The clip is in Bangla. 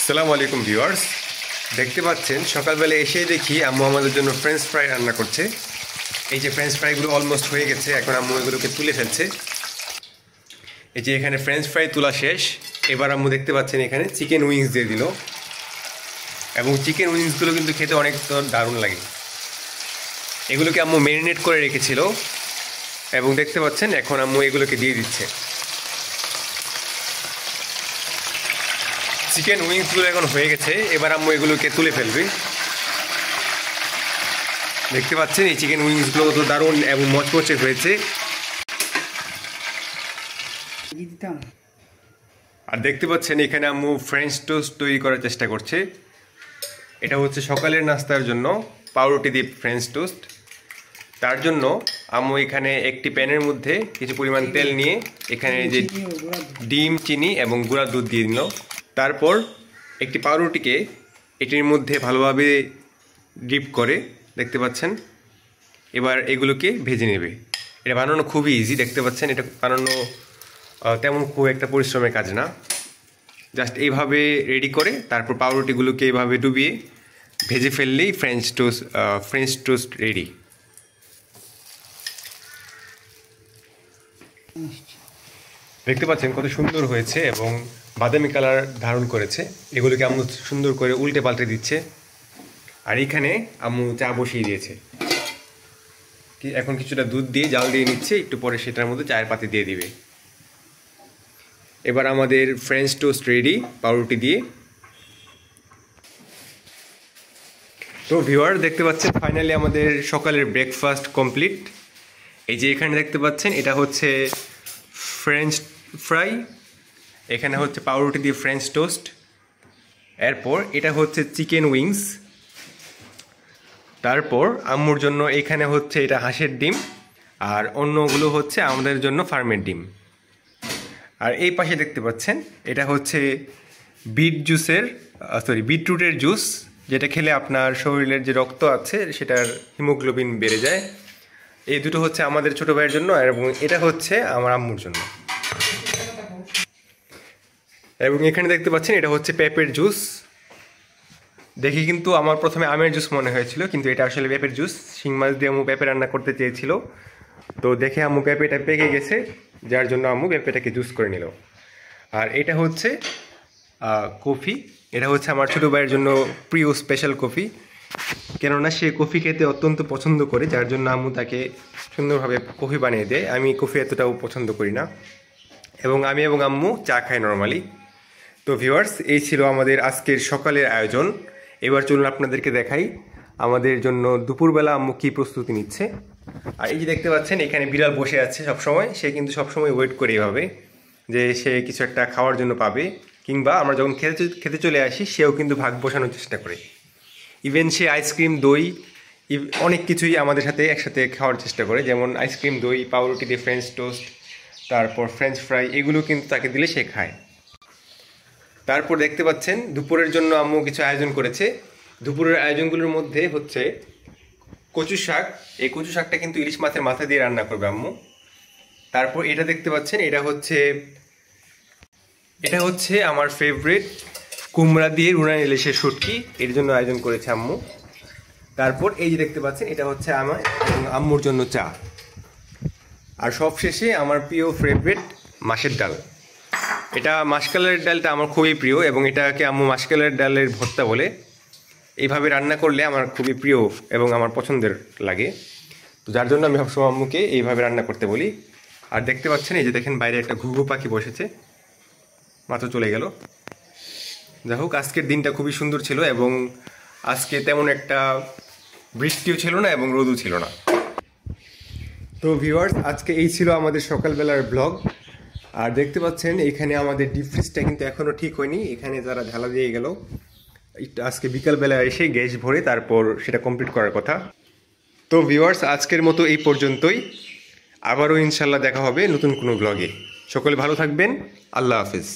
আসসালামু আলাইকুম ভিউয়ার্স, দেখতে পাচ্ছেন সকালবেলা এসেই দেখি আম্মু আমাদের জন্য ফ্রেঞ্চ ফ্রাই রান্না করছে। এই যে ফ্রেঞ্চ ফ্রাইগুলো অলমোস্ট হয়ে গেছে, এখন আম্মু এগুলোকে তুলে ফেলছে। এই যে এখানে ফ্রেঞ্চ ফ্রাই তোলা শেষ। এবার আম্মু দেখতে পাচ্ছেন এখানে চিকেন উইংস দিয়ে দিল, এবং চিকেন উইংসগুলো কিন্তু খেতে অনেক দারুণ লাগে। এগুলোকে আম্মু ম্যারিনেট করে রেখেছিল এবং দেখতে পাচ্ছেন এখন আম্মু এগুলোকে দিয়ে দিচ্ছে। চিকেন উইংসগুলো এখন হয়ে গেছে, এবার আম্মু এগুলোকে তুলে ফেলবে। দেখতে পাচ্ছেন এই চিকেন উইংসগুলো তো দারুণ এবং মচমচে হয়েছে। আর দেখতে পাচ্ছেন এখানে আম্মু ফ্রেঞ্চ টোস্ট তৈরি করার চেষ্টা করছে। এটা হচ্ছে সকালের নাস্তার জন্য পাউরুটি দিয়ে ফ্রেঞ্চ টোস্ট। তার জন্য আম্মু এখানে একটি প্যানের মধ্যে কিছু পরিমাণ তেল নিয়ে এখানে যে ডিম, চিনি এবং গুঁড়া দুধ দিয়ে দিল। তারপর একটি পাউরুটিকে এটির মধ্যে ভালোভাবে ডিপ করে দেখতে পাচ্ছেন। এবার এগুলোকে ভেজে নেবে। এটা বানানো খুবই ইজি, দেখতে পাচ্ছেন এটা বানানো তেমন খুব একটা পরিশ্রমের কাজ না। জাস্ট এইভাবে রেডি করে তারপর পাউরুটিগুলোকে এইভাবে ডুবিয়ে ভেজে ফেললেই ফ্রেঞ্চ টোস্ট রেডি। দেখতে পাচ্ছেন কত সুন্দর হয়েছে এবং বাদামি কালার ধারণ করেছে। এগুলোকে আম্মু সুন্দর করে উল্টে পাল্টে দিচ্ছে। আর এখানে আম্মু চা বসিয়ে দিয়েছে, এখন কিছুটা দুধ দিয়ে জাল দিয়ে নিচ্ছে, একটু পরে সেটার মধ্যে চায়ের পাতি দিয়ে দিবে। এবার আমাদের ফ্রেঞ্চ টোস্ট রেডি পাউরুটি দিয়ে। তো ভিউয়ার দেখতে পাচ্ছেন ফাইনালি আমাদের সকালের ব্রেকফাস্ট কমপ্লিট। এই যে এখানে দেখতে পাচ্ছেন এটা হচ্ছে ফ্রেঞ্চ ফ্রাই, এখানে হচ্ছে পাউরুটি দিয়ে ফ্রেঞ্চ টোস্ট, এরপর এটা হচ্ছে চিকেন উইংস, তারপর আম্মুর জন্য এখানে হচ্ছে এটা হাঁসের ডিম, আর অন্যগুলো হচ্ছে আমাদের জন্য ফার্মের ডিম। আর এই পাশে দেখতে পাচ্ছেন এটা হচ্ছে বিটরুটের জুস, যেটা খেলে আপনার শরীরের যে রক্ত আছে সেটার হিমোগ্লোবিন বেড়ে যায়। এই দুটো হচ্ছে আমাদের ছোটো ভাইয়ের জন্য, এবং এটা হচ্ছে আমার আম্মুর জন্য। এবং এখানে দেখতে পাচ্ছেন এটা হচ্ছে পেঁপের জুস। দেখি কিন্তু আমার প্রথমে আমের জুস মনে হয়েছিল, কিন্তু এটা আসলে পেঁপের জুস। শিং মাছ দিয়ে আম্মু পেঁপে রান্না করতে চেয়েছিল, তো দেখে আম্মু পেঁপেটা পেকে গেছে, যার জন্য আম্মু পেঁপেটাকে জুস করে নিল। আর এটা হচ্ছে কফি, এটা হচ্ছে আমার ছোটো ভাইয়ের জন্য প্রিয় স্পেশাল কফি, কেননা সে কফি খেতে অত্যন্ত পছন্দ করে, যার জন্য আম্মু তাকে সুন্দরভাবে কফি বানিয়ে দেয়। আমি কফি এতটাও পছন্দ করি না, এবং আমি এবং আম্মু চা খাই নর্মালি। তো ভিউয়ার্স, এই ছিল আমাদের আজকের সকালের আয়োজন। এবার চলুন আপনাদেরকে দেখাই আমাদের জন্য দুপুরবেলা আম্মু কী প্রস্তুতি নিচ্ছে। আর এই যে দেখতে পাচ্ছেন এখানে বিড়াল বসে আছে সবসময়, সে কিন্তু সবসময় ওয়েট করে এভাবে যে সে কিছু একটা খাওয়ার জন্য পাবে, কিংবা আমরা যখন খেতে চলে আসি সেও কিন্তু ভাগ বসানোর চেষ্টা করে। ইভেন সে আইসক্রিম, দই, অনেক কিছুই আমাদের সাথে একসাথে খাওয়ার চেষ্টা করে, যেমন আইসক্রিম, দই, পাউরুটি দিয়ে ফ্রেঞ্চ টোস্ট, তারপর ফ্রেঞ্চ ফ্রাই, এগুলো কিন্তু তাকে দিলে সে খায়। তারপর দেখতে পাচ্ছেন দুপুরের জন্য আম্মু কিছু আয়োজন করেছে। দুপুরের আয়োজনগুলোর মধ্যে হচ্ছে কচু শাক। এই কচু শাকটা কিন্তু ইলিশ মাছের মাথা দিয়ে রান্না করবে আম্মু। তারপর এটা দেখতে পাচ্ছেন এটা হচ্ছে আমার ফেভারিট কুমড়া দিয়ে রুনা ইলিশের শুটকি, এর জন্য আয়োজন করেছে আম্মু। তারপর এই যে দেখতে পাচ্ছেন এটা হচ্ছে আমার আম্মুর জন্য চা। আর সবশেষে আমার প্রিয় ফেভারিট মাছের ডাল। এটা মাসকালের ডালটা আমার খুবই প্রিয়, এবং এটাকে আম্মু মাসকালের ডালের ভর্তা বলে। এইভাবে রান্না করলে আমার খুবই প্রিয় এবং আমার পছন্দের লাগে, তো যার জন্য আমি সবসময় আম্মুকে এইভাবে রান্না করতে বলি। আর দেখতে পাচ্ছেন এই যে দেখেন বাইরে একটা ঘুঘু পাখি বসেছে, মাত্র চলে গেল। যাই হোক, আজকের দিনটা খুবই সুন্দর ছিল, এবং আজকে তেমন একটা বৃষ্টিও ছিল না এবং রোদও ছিল না। তো ভিউয়ার্স, আজকে এই ছিল আমাদের সকালবেলার ব্লগ। আর দেখতে পাচ্ছেন এখানে আমাদের ডিপ ফ্রিজটা কিন্তু এখনও ঠিক হয়নি, এখানে যারা ঢালা দিয়ে গেল। আজকে বিকালবেলা এসে গ্যাস ভরে তারপর সেটা কমপ্লিট করার কথা। তো ভিউয়ার্স, আজকের মতো এই পর্যন্তই। আবারও ইনশাল্লাহ দেখা হবে নতুন কোনো ব্লগে। সকলে ভালো থাকবেন। আল্লাহ হাফেজ।